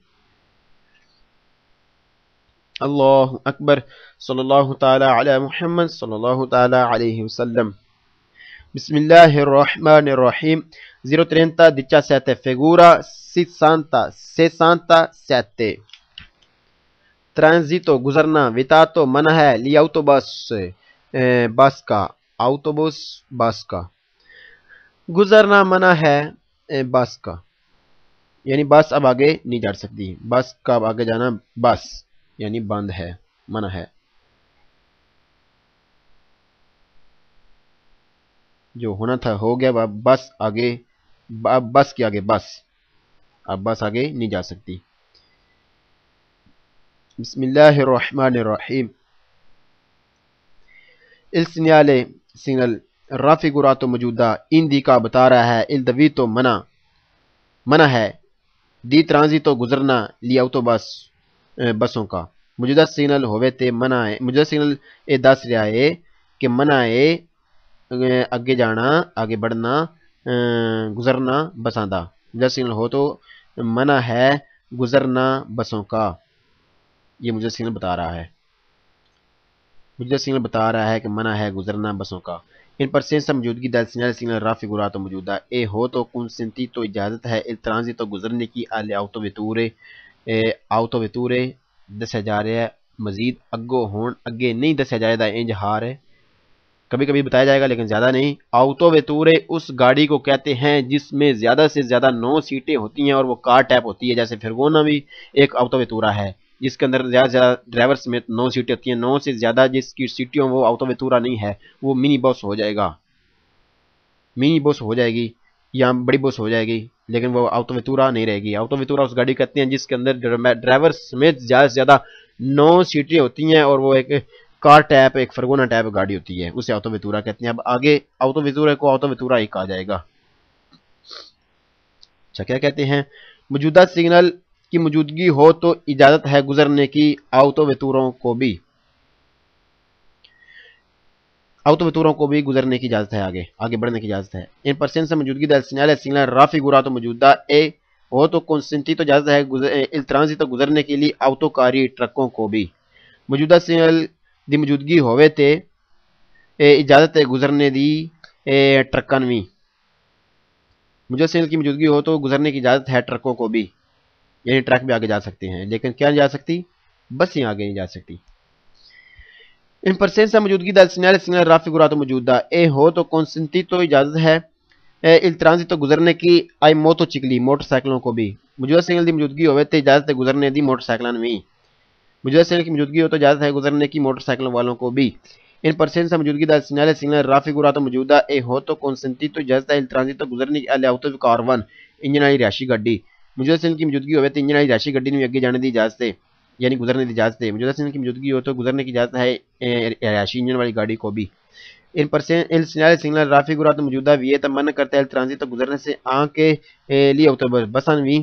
اللہ اکبر، صلی اللہ تعالی علی محمد صلی اللہ تعالی علیہ وسلم۔ بسم اللہ الرحمن الرحیم۔ 030 17 figura 67 ترانزیتو گزرنا ویتاتو منع ہے لی autobus بس کا گزرنا منع ہے بس کا، یعنی بس اب آگے نہیں جا سکتی، بس کا اب آگے جانا بس یعنی بند ہے، منع ہے۔ جو ہونا تھا ہو گیا، بس آگے بس کے آگے بس، اب بس آگے نہیں جا سکتی۔ بسم اللہ الرحمن الرحیم۔ il segnale signal raffigurato موجودہ indica بتا رہا ہے il divieto منع ہے di transito گزرنا لی autobus بسوں کا۔ موجودہ سگنل ہووے تے منع ہے، موجودہ سگنل یہ دس رہا ہے کہ منع ہے اگے جانا، آگے بڑھنا، گزرنا بساں دا۔ موجودہ سگنل ہو تو منع ہے گزرنا بسوں کا، یہ مجھے سگنل بتا رہا ہے، مجھے سگنل بتا رہا ہے کہ منع ہے گزرنا بسوں کا۔ ان presenza موجودگی del segnale signal raffigurato موجودہ اے ہو تو consentito اجازت ہے il transito گزرنے کی alle autovetture دسیا جا رہا ہے مزید اگو ہون، اگے نہیں دسیا جائے دا انج ہار ہے، کبھی کبھی بتایا جائے گا لیکن زیادہ نہیں۔ autovetture اس گاڑی کو کہتے ہیں جس میں زیادہ سے زیادہ 9 سیٹیں ہوتی ہیں اور وہ کار ٹائپ ہوتی ہے، جیسے فرگونا بھی ایک autovetture ہے جس کے اندر زیادہ سے زیادہ ڈرائیور سمیت 9 سیٹیں ہوتی ہیں، 9 سے زیادہ جس کی سیٹیوں وہ autovetture نہیں ہے وہ منی بس ہو جائے گا، منی بس ہو جائے گی یا بڑی بس ہو جائے گی، لیکن وہ autovetture نہیں رہے گی۔ autovetture اس گاڑی کہتے ہیں جس کے اندر ڈرائیور سمیت زیادہ سے زیادہ 9 سیٹیں ہوتی ہیں اور وہ ایک کار ٹائپ، ایک فرگونا ٹائپ گاڑی ہوتی ہے، اسے autovetture کہتے ہیں۔ اب آگے autovetture کو autovetture ہی کہا جائے گا۔ اچھا کیا کہتے ہیں؟ موجودہ سگنل کی موجودگی ہو تو اجازت ہے گزرنے کی autovetture کو بھی گزرنے کی اجازت ہے، آگے بڑھنے کی اجازت ہے۔ ان presenza موجودگی del segnale signal raffigurato موجودہ اے ہو تو consentito اجازت ہے il transito گزرنے کے لیے autocari ٹرکوں کو بھی۔ موجودہ سگنل دی موجودگی ہووے تے اجازت ہے گزرنے دی ٹرکاں بھی۔ موجودہ سگنل کی موجودگی ہو تو گزرنے کی اجازت ہے ٹرکوں کو بھی، یعنی ٹرک بھی آگے جا سکتے ہیں، لیکن کیا نہیں جا سکتی؟ بس ہی آگے نہیں جا سکتی۔ ان presenza موجودگی del segnale signal raffigurato موجودہ اے ہو تو consentito اجازت ہے il transito گزرنے کی ai motocicli موٹر سائیکلوں کو بھی۔ موجودہ سگنل دی موجودگی ہووے تے اجازت ہے گزرنے دی موٹر سائیکلاں بھی۔ موجودہ سگنل کی موجودگی ہو تو اجازت ہے گزرنے کی موٹر سائیکل والوں کو بھی۔ ان presenza موجودگی del segnale signal raffigurato موجودہ اے ہو تو consentito اجازت ہے il transito گزرنے کی alle autocar انجن والی رہائشی گاڑی۔ موجودہ سگنل کی موجودگی ہووے تے انجن والی رہائشی گاڑی نے اگے جانے دی اجازت ہے، یعنی گزرنے دی اجازت ہے۔ موجودہ سگنل کی موجودگی ہو تو گزرنے کی اجازت ہے رہائشی انجن والی گاڑی کو بھی۔ ان il segnale signal raffigurato موجودہ ویتا منع کرتا ہے il transito گزرنے سے آنکھ لی autobus بساں بھی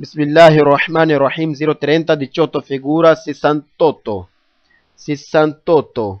Bismillahirrahmanirrahim 030 18 figura 68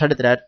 3.5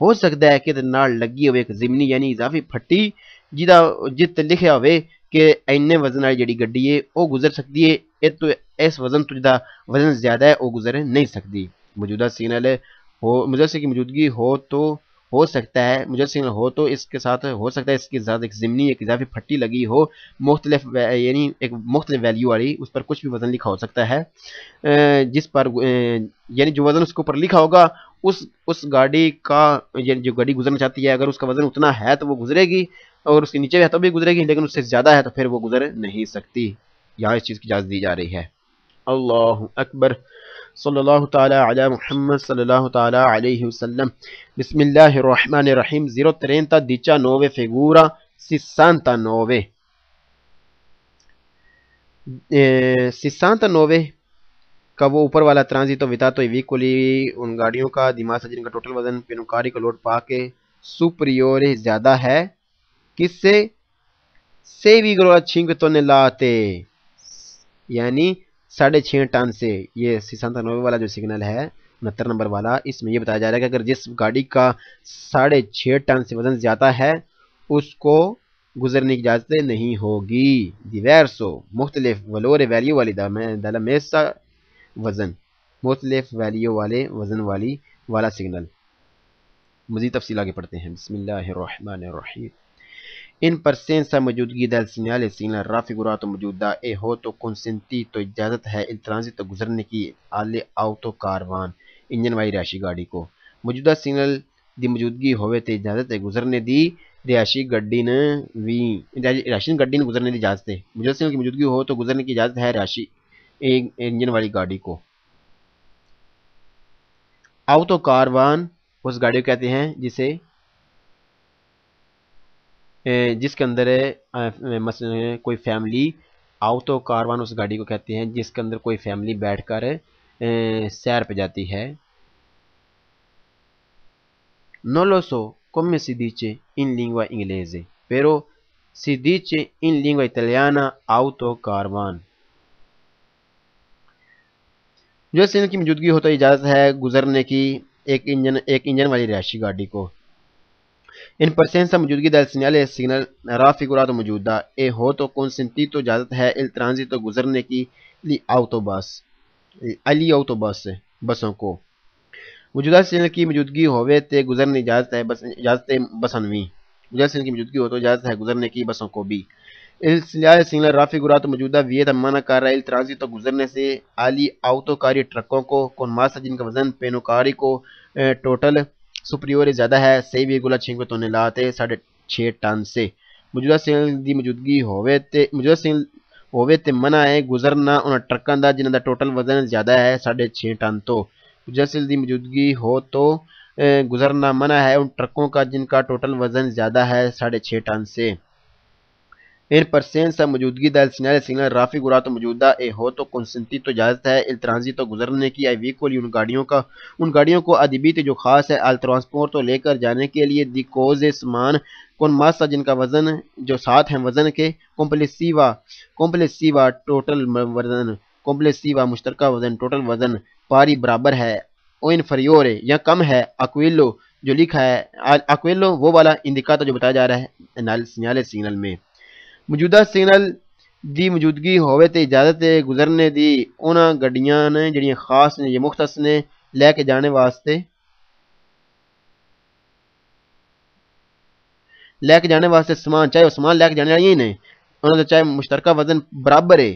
ہو سکتا ہے کہ نال لگی ہوئے ایک ضمنی یعنی اضافی پھٹی جت لکھیا ہوئے کہ اینے وزن والی جڑی گڈی ہے وہ گزر سکتی ہے، تو اس وزن تو جدا وزن زیادہ ہے وہ گزر نہیں سکتی۔ موجودہ سگنل ہو مجسم کی موجودگی ہو تو ہو سکتا ہے مجسم ہو تو اس کے ساتھ ہو سکتا ہے اس کے ساتھ ایک ضمنی ایک اضافی پھٹی لگی ہو مختلف یعنی ایک مختلف ویلیو والی، اس پر کچھ بھی وزن لکھا ہو سکتا ہے، جس پر یعنی جو وزن اس کے اوپر لکھا ہوگا اس گاڑی کا یعنی جو گاڑی گزرنا چاہتی ہے اگر اس کا وزن اتنا ہے تو وہ گزرے گی، اور اس کے نیچے ہے تو بھی گزرے گی، لیکن اس سے زیادہ ہے تو پھر وہ گزر نہیں سکتی۔ یہاں اس چیز کی اجازت دی جا رہی ہے۔ اللہ اکبر، صلی اللہ تعالی علی محمد صلی اللہ تعالی علیہ وسلم۔ بسم اللہ الرحمن الرحیم۔ 0:39 figura 69. 69 کا وہ اوپر والا ترانزیتو ویتاتو ویکولی ان گاڑیوں کا دماسا جن کا ٹوٹل وزن پینوکاری کا لوڈ پا کے سپریور زیادہ ہے کس سے؟ سیوی گروہ 5 tonelate یعنی 6.5 ٹن سے۔ یہ 69 والا جو سگنل ہے 69 نمبر والا، اس میں یہ بتایا جا رہا ہے کہ اگر جس گاڑی کا 6.5 ٹن سے وزن زیادہ ہے اس کو گزرنے کی اجازت نہیں ہوگی۔ دیورسو مختلف ولور ویلیو والی دالا میسا وزن، مختلف ویلیو والے وزن والا سگنل۔ مزید تفصیل آگے پڑھتے ہیں۔ بسم اللہ الرحمن الرحیم۔ ان presenza موجودگی del segnale segnale raffigurato موجودہ اے ہو تو consentito اجازت ہے il transito گزرنے کی alle auto کاروان انجن والی رہائشی گاڑی کو۔ موجودہ سگنل دی موجودگی ہوئے تے اجازت ہے گزرنے دی رہائشی گڈی نے گزرنے دی اجازت ہے۔ موجودہ سگنل کی موجودگی ہو تو گزرنے کی اجازت ہے رہائشی انجن والی گاڑی کو۔ آؤٹو کاروان اس گاڑی کو کہتے ہیں جس کے اندر مثلا کوئی فیملی، آؤٹو کاروان اس گاڑی کو کہتے ہیں جس کے اندر کوئی فیملی بیٹھ کر سیر پہ جاتی ہے۔ Non lo so come si dice in lingua inglese, però si dice in lingua italiana autocaravan۔ جو سگنل کی موجودگی ہو تو اجازت ہے گزرنے کی ایک انجن والی رہائشی گاڑی کو۔ ان presenza موجودگی del segnale سگنل raffigurato موجودہ اے ہو تو consentito اجازت ہے il transito گزرنے کی agli autobus بسوں کو۔ موجودہ سگنل کی موجودگی ہوئے تے گزرنے اجازت ہے بسنوی۔ موجودہ سگنل کی موجودگی ہو تو اجازت ہے گزرنے کی بسوں کو بھی۔ il segnale raffigurato موجودہ vieta منع کر رہا ہے il transito گزرنے سے agli autocari ٹرکوں کو con massa جن کا وزن پینوکاری کو ٹوٹل سپریور زیادہ ہے 6.5 tonelate 6.5 ٹن سے۔ موجودہ سگنل دی موجودگی ہوئے تے منع ہے گزرنا ان ٹرکاں دا جنہاں دا ٹوٹل وزن زیادہ ہے 6.5 ٹن تو۔ موجودہ سگنل دی موجودگی ہو تو گزرنا منع ہے ان ٹرکوں کا جن کا ٹوٹل وزن زیادہ ہے 6.5 ٹن سے۔ ان presenza موجودگی del segnale segnale raffigurato موجودہ اے ہو تو consentito اجازت ہے il transito گزرنے کی ai veicoli ان گاڑیوں کو adibite جو خاص ہے al trasporto لے کر جانے کے لیے di cose سامان con massa جن کا وزن جو ساتھ ہیں وزن کے complessiva ٹوٹل وزن complessiva مشترکہ وزن ٹوٹل وزن پاری برابر ہے او inferiore یا کم ہے aquello جو لکھا ہے aquello وہ والا indicato جو بتایا جا رہا ہے segnale signal میں۔ موجودہ سگنل دی موجودگی ہوئے تے اجازت ہے گزرنے دی انہاں گڈیاں نے جڑیاں خاص نے یا مختص نے لے کے جانے واسطے سامان، چاہے وہ سامان لے کے جانے والی نے انہوں نے چاہے مشترکہ وزن برابر ہے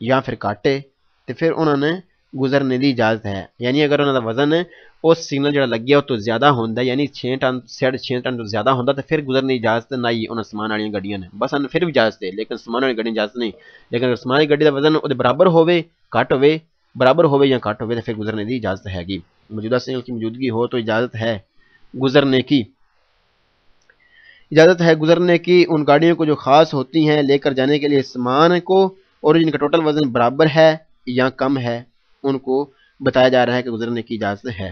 یا پھر گھٹ ہے تے پھر انہوں نے گزرنے دی اجازت ہے۔ یعنی اگر انہوں دا وزن اس سگنل جڑا لگیا ہو تو زیادہ ہوندا یعنی 6 ٹن 6.5 ٹن تو زیادہ ہوندا تو پھر گزرنے دی اجازت نہیں انہاں سامان والی گڈیاں نے، بس ان پھر بھی اجازت ہے لیکن سامان والی گڈی اجازت نہیں۔ لیکن اگر سامان والی گڈی دا وزن او برابر ہوے گھٹ ہوے برابر ہوے یا گھٹ ہوے تو پھر گزرنے دی اجازت ہے گی۔ موجودہ سگنل کی موجودگی ہو تو اجازت ہے گزرنے کی ان گاڑیوں کو جو خاص ہوتی ہیں لے کر جانے کے لیے سامان کو اور جن کا ٹوٹل وزن برابر ہے یا کم ہے ان کو بتایا جا رہا ہے کہ گزرنے کی اجازت ہے۔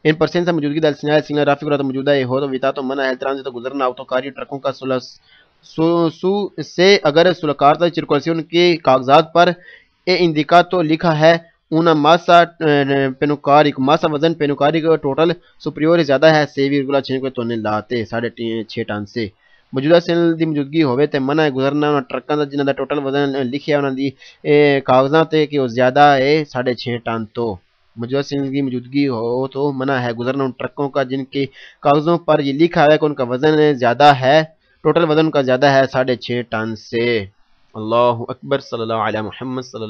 ان presenza موجودگی del segnale segnale raffigurato موجودہ ہے ہو تو vietato منع ہے transito گزرنا autocari ٹرکوں کا سے اگر sulla carta di circolazione کے کاغذات پر indicato لکھا ہے una massa massa وزن پینوکاری کا ٹوٹل سپریور زیادہ ہے 6.6 ٹن لاتے 6.5 ٹن سے موجودہ سیل دی موجودگی ہوئے تے منع ہے گزرنا انہاں ٹرکاں دا جنہاں دا ٹوٹل وزن لکھیا انہاں دی کاغذاں تے کہ وہ زیادہ ہے 6.5 ٹن تو موجودہ سیل کی موجودگی ہو تو منع ہے گزرنا ان ٹرکوں کا جن کے کاغذوں پر یہ لکھا ہے کہ ان کا وزن زیادہ ہے ٹوٹل وزن کا زیادہ ہے 6.5 ٹن سے. اللہ اکبر. صلی اللہ علیہ محمد صلی اللہ